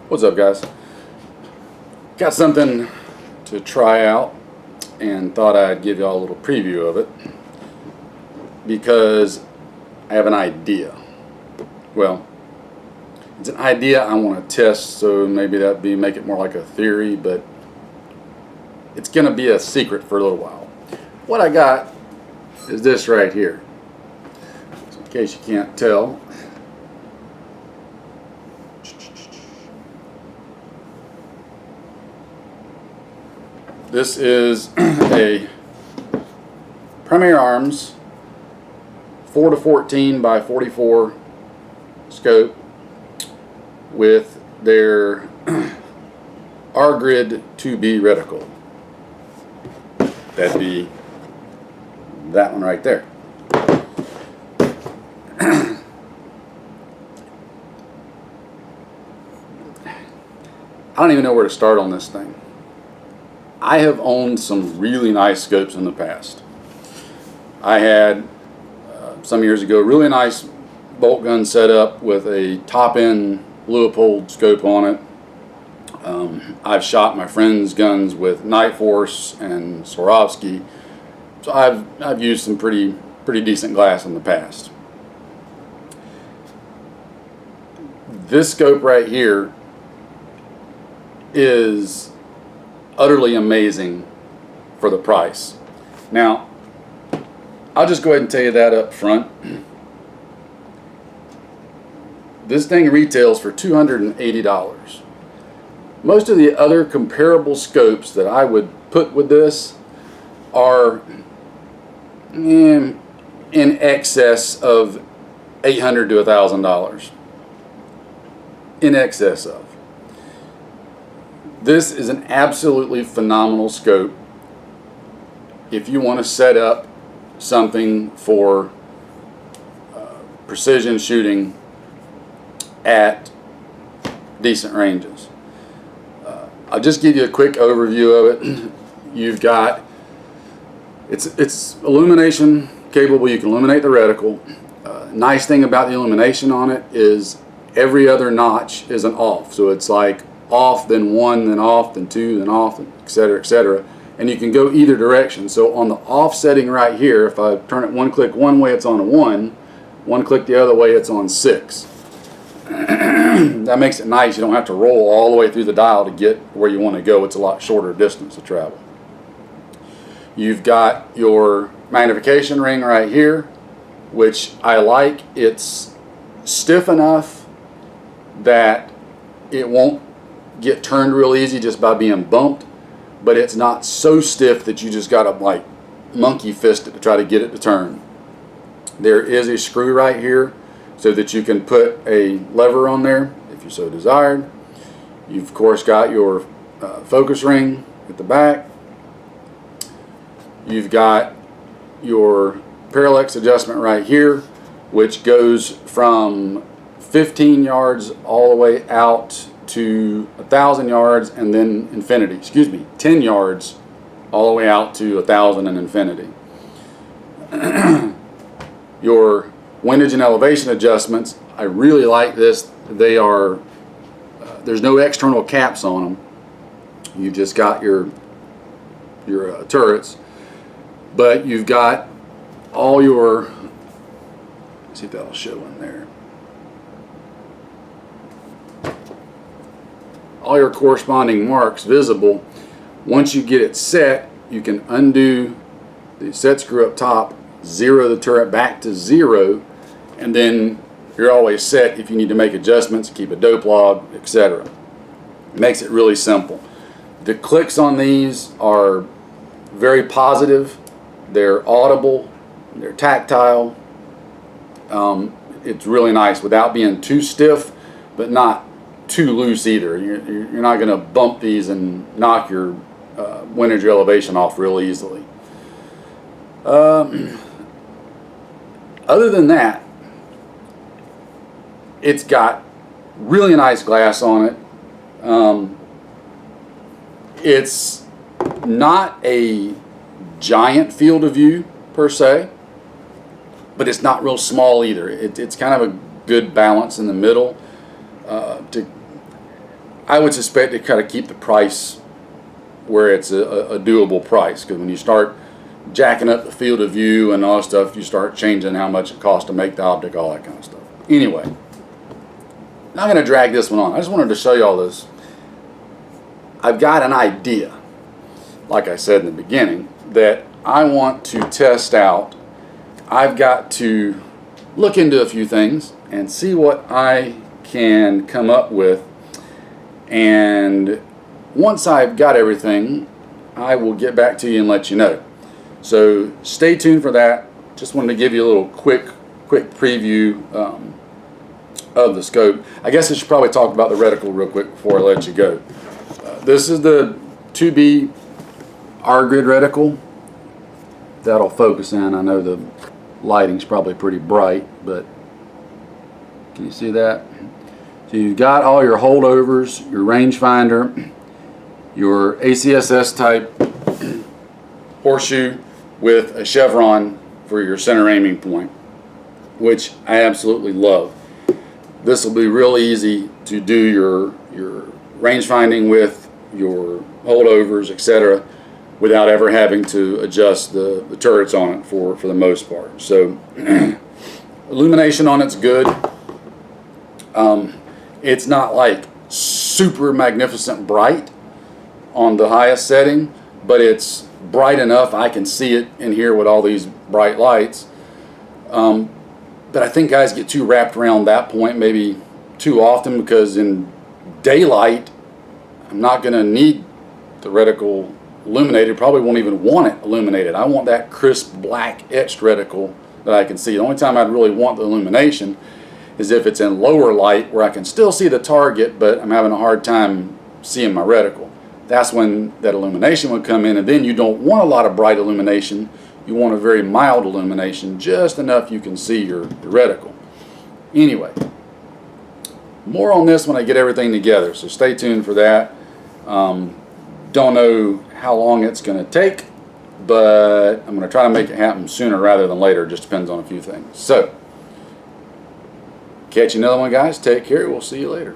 What's up, guys? Got something to try out and thought I'd give y'all a little preview of it because I have an idea. Well, it's an idea I want to test, so maybe that'd be make it more like a theory, but it's going to be a secret for a little while. What I got is this right here. So in case you can't tell, this is a Premier Arms 4-14 by 44 scope with their R-Grid 2B reticle. That'd be that one right there. I don't even know where to start on this thing. I have owned some really nice scopes in the past. I had, some years ago, a really nice bolt gun setup with a top-end Leupold scope on it. I've shot my friends' guns with Night Force and Swarovski, so I've used some pretty decent glass in the past. This scope right here is utterly amazing for the price. Now, I'll just go ahead and tell you that up front. This thing retails for $280. Most of the other comparable scopes that I would put with this are in excess of $800 to $1,000. In excess of. This is an absolutely phenomenal scope if you want to set up something for precision shooting at decent ranges. I'll just give you a quick overview of it. You've got, it's illumination capable. You can illuminate the reticle. Nice thing about the illumination on it is every other notch is an off. So it's like off, then one, then off, then two, then off, etc., etc. And you can go either direction. So on the off setting right here, if I turn it one click one way, it's on a 1. One click the other way, it's on 6. That makes it nice. You don't have to roll all the way through the dial to get where you want to go. It's a lot shorter distance to travel. You've got your magnification ring right here, which I like. It's stiff enough that it won't get turned real easy just by being bumped, but it's not so stiff that you just gotta like monkey fist it to try to get it to turn. There is a screw right here so that you can put a lever on there if you so desired. You've of course got your focus ring at the back. You've got your parallax adjustment right here, which goes from 15 yards all the way out to 1,000 yards and then infinity. 10 yards all the way out to 1,000 and infinity. Your windage and elevation adjustments, I really like this. They are, there's no external caps on them. You've just got your turrets, but you've got all your, let's see if that'll show in there. All your corresponding marks visible. Once you get it set, you can undo the set screw up top, zero the turret back to 0, and then you're always set if you need to make adjustments, keep a dope log, etc. It makes it really simple. The clicks on these are very positive. They're audible. They're tactile. It's really nice without being too stiff, but not too loose either. You're not going to bump these and knock your windage elevation off real easily. Other than that, it's got really nice glass on it. It's not a giant field of view per se, but it's not real small either. It's kind of a good balance in the middle. I would suspect to kind of keep the price where it's a doable price, because when you start jacking up the field of view and all that stuff, you start changing how much it costs to make the optic, all that kind of stuff. Anyway, not going to drag this one on. I just wanted to show you all this. I've got an idea, like I said in the beginning, that I want to test out. I've got to look into a few things and see what I can come up with, and once I've got everything, I will get back to you and let you know. So stay tuned for that. Just wanted to give you a little quick preview of the scope. I guess I should probably talk about the reticle real quick before I let you go. This is the 2B R-grid reticle. That'll focus in. I know the lighting's probably pretty bright, but can you see that? So you've got all your holdovers, your rangefinder, your ACSS type horseshoe with a chevron for your center aiming point, which I absolutely love. This will be real easy to do your range finding with, your holdovers, etc., without ever having to adjust the turrets on it for the most part. So illumination on it's good. It's not like super magnificent bright on the highest setting, but it's bright enough I can see it in here with all these bright lights. But I think guys get too wrapped around that point maybe too often, because in daylight I'm not going to need the reticle illuminated. Probably won't even want it illuminated. I want that crisp black etched reticle that I can see. The only time I'd really want the illumination is if it's in lower light where I can still see the target, but I'm having a hard time seeing my reticle. That's when that illumination would come in, and then you don't want a lot of bright illumination. You want a very mild illumination, just enough you can see your reticle. Anyway, more on this when I get everything together, so stay tuned for that. Don't know how long it's going to take, but I'm going to try to make it happen sooner rather than later. It just depends on a few things. So, catch you another one, guys. Take care. We'll see you later.